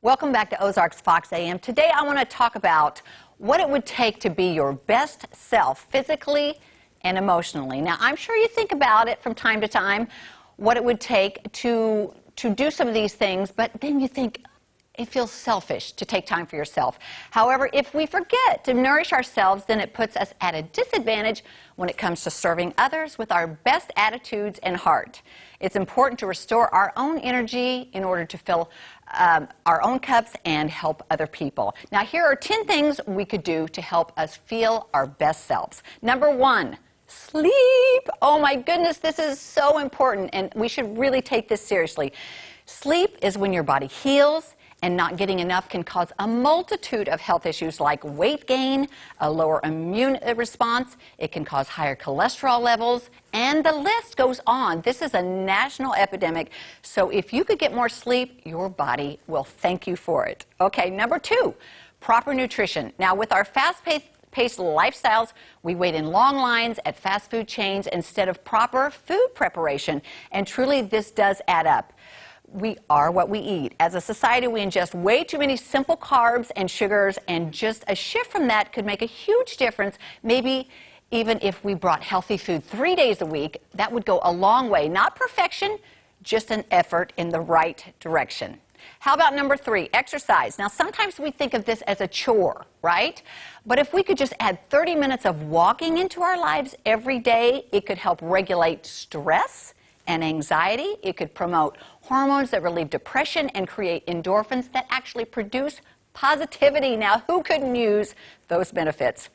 Welcome back to Ozarks Fox AM. Today I want to talk about what it would take to be your best self physically and emotionally. Now, I'm sure you think about it from time to time, what it would take to do some of these things, but then you think it feels selfish to take time for yourself. However, if we forget to nourish ourselves, then it puts us at a disadvantage when it comes to serving others with our best attitudes and heart. It's important to restore our own energy in order to fill our own cups and help other people. Now, here are 10 things we could do to help us feel our best selves. Number 1, sleep. Oh my goodness, this is so important, and we should really take this seriously. Sleep is when your body heals, and not getting enough can cause a multitude of health issues like weight gain, a lower immune response. It can cause higher cholesterol levels, and the list goes on. This is a national epidemic, so if you could get more sleep, your body will thank you for it. Okay, number 2, proper nutrition. Now, with our fast-paced lifestyles, we wait in long lines at fast food chains instead of proper food preparation, and truly this does add up. We are what we eat. As a society, we ingest way too many simple carbs and sugars, and just a shift from that could make a huge difference. Maybe even if we brought healthy food 3 days a week, that would go a long way. Not perfection, just an effort in the right direction. How about number 3, exercise? Now, sometimes we think of this as a chore, right? But if we could just add 30 minutes of walking into our lives every day, it could help regulate stress and anxiety. It could promote hormones that relieve depression and create endorphins that actually produce positivity. Now, who couldn't use those benefits?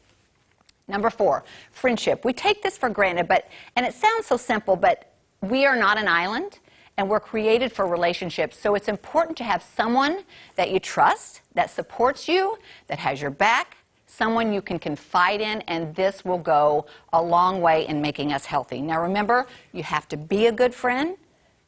Number 4, friendship. We take this for granted, and it sounds so simple, but we are not an island, and we're created for relationships. So it's important to have someone that you trust, that supports you, that has your back, someone you can confide in, and this will go a long way in making us healthy. Now remember, you have to be a good friend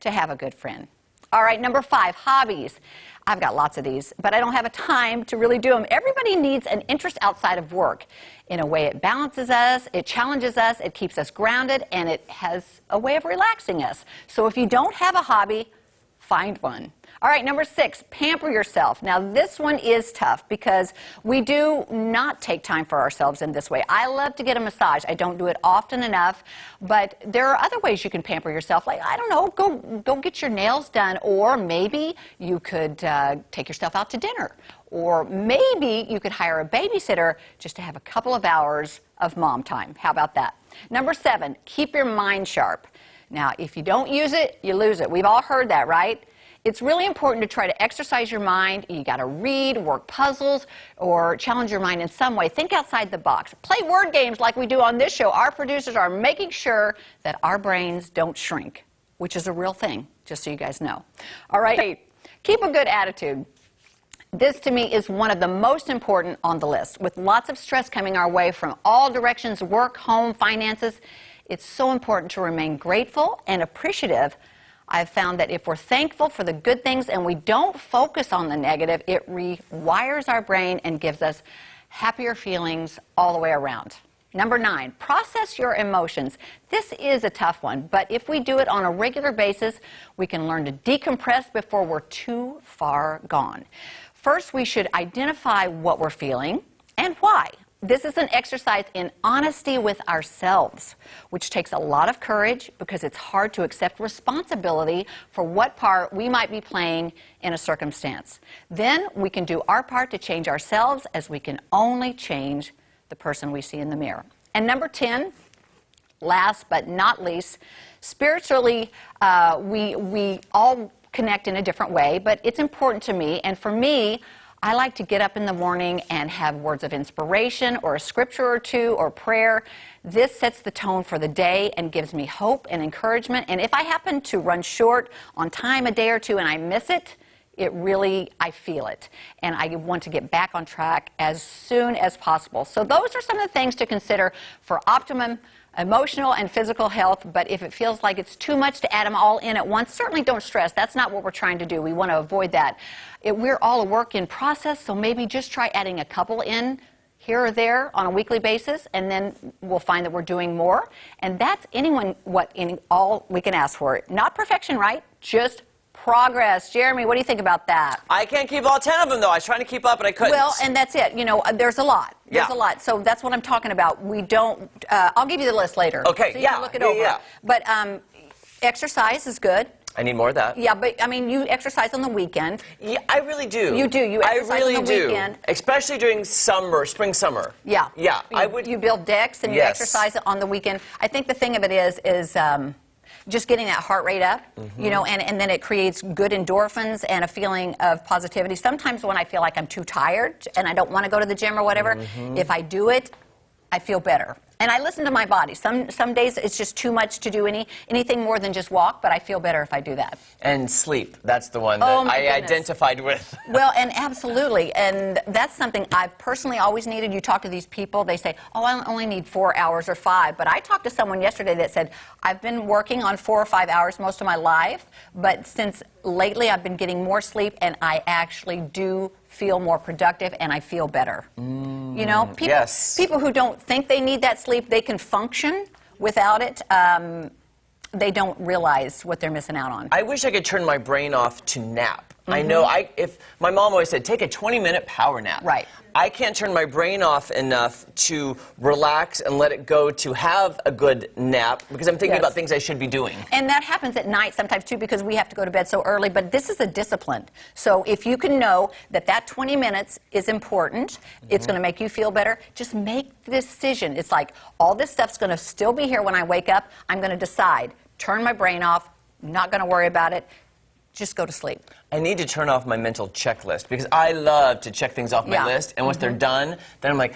to have a good friend. All right, number 5, hobbies. I've got lots of these, but I don't have a time to really do them. Everybody needs an interest outside of work. In a way, it balances us, it challenges us, it keeps us grounded, and it has a way of relaxing us. So if you don't have a hobby, find one. All right, number 6, pamper yourself. Now, this one is tough because we do not take time for ourselves in this way. I love to get a massage. I don't do it often enough, but there are other ways you can pamper yourself. Like, I don't know, go get your nails done, or maybe you could take yourself out to dinner, or maybe you could hire a babysitter just to have a couple of hours of mom time. How about that? Number 7, keep your mind sharp. Now, if you don't use it, you lose it. We've all heard that, right? It's really important to try to exercise your mind. You got to read, work puzzles, or challenge your mind in some way. Think outside the box. Play word games like we do on this show. Our producers are making sure that our brains don't shrink, which is a real thing, just so you guys know. All right, keep a good attitude. This, to me, is one of the most important on the list. With lots of stress coming our way from all directions, work, home, finances, it's so important to remain grateful and appreciative. I've found that if we're thankful for the good things and we don't focus on the negative, it rewires our brain and gives us happier feelings all the way around. Number 9, process your emotions. This is a tough one, but if we do it on a regular basis, we can learn to decompress before we're too far gone. First, we should identify what we're feeling and why. This is an exercise in honesty with ourselves, which takes a lot of courage because it's hard to accept responsibility for what part we might be playing in a circumstance. Then we can do our part to change ourselves, as we can only change the person we see in the mirror. And number 10, last but not least, spiritually, we all connect in a different way, but it's important to me, and for me, I like to get up in the morning and have words of inspiration or a scripture or two or prayer. This sets the tone for the day and gives me hope and encouragement. And if I happen to run short on time a day or two and I miss it, I feel it. And I want to get back on track as soon as possible. So those are some of the things to consider for optimum emotional and physical health, but if it feels like it's too much to add them all in at once, certainly don't stress. That's not what we're trying to do. We want to avoid that. We're all a work in process, so maybe just try adding a couple in here or there on a weekly basis, and then we'll find that we're doing more. And that's all we can ask for. Not perfection, right? Just progress. Jeremy, what do you think about that? I can't keep all 10 of them, though. I was trying to keep up, but I couldn't. Well, and that's it. You know, there's a lot. There's a lot. So that's what I'm talking about. We don't, I'll give you the list later. Okay, so you can look it over. Yeah. But exercise is good. I need more of that. Yeah, but I mean, you exercise on the weekend. Yeah, I really do. You do. You exercise on the weekend. Especially during summer, spring, summer. Yeah. Yeah, I would. You build decks and you exercise on the weekend. I think the thing of it is just getting that heart rate up, you know, and then it creates good endorphins and a feeling of positivity. Sometimes when I feel like I'm too tired and I don't want to go to the gym or whatever, if I do it, I feel better. And I listen to my body. Some days it's just too much to do anything more than just walk, but I feel better if I do that. And sleep. That's the one that I identified with. Well, and absolutely. And that's something I've personally always needed. You talk to these people, they say, oh, I only need 4 hours or 5. But I talked to someone yesterday that said, I've been working on 4 or 5 hours most of my life, but since lately I've been getting more sleep, and I actually do feel more productive, and I feel better. You know, people who don't think they need that sleep, they can function without it. They don't realize what they're missing out on. I wish I could turn my brain off to nap. I know if my mom always said, take a 20-minute power nap. Right. I can't turn my brain off enough to relax and let it go to have a good nap because I'm thinking about things I should be doing. And that happens at night sometimes too because we have to go to bed so early, but this is a discipline. So if you can know that that 20 minutes is important, it's going to make you feel better, just make the decision. It's like all this stuff's going to still be here when I wake up. I'm going to decide, turn my brain off, not going to worry about it. Just go to sleep. I need to turn off my mental checklist because I love to check things off my list, and once they're done, then I'm like,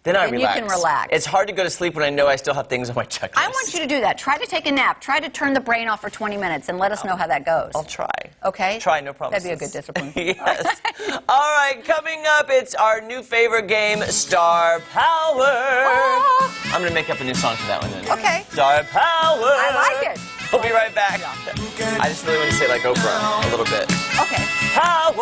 then I relax. You can relax. It's hard to go to sleep when I know I still have things on my checklist. I want you to do that. Try to take a nap. Try to turn the brain off for 20 minutes and let us know how that goes. I'll try. Okay? Try, no promises. That'd be a good discipline. Yes. All right, coming up, it's our new favorite game, Star Power. Oh. I'm going to make up a new song for that one then. Okay. Star Power. I like it. We'll be right back. I just really want to say like Oprah a little bit. Okay. Power.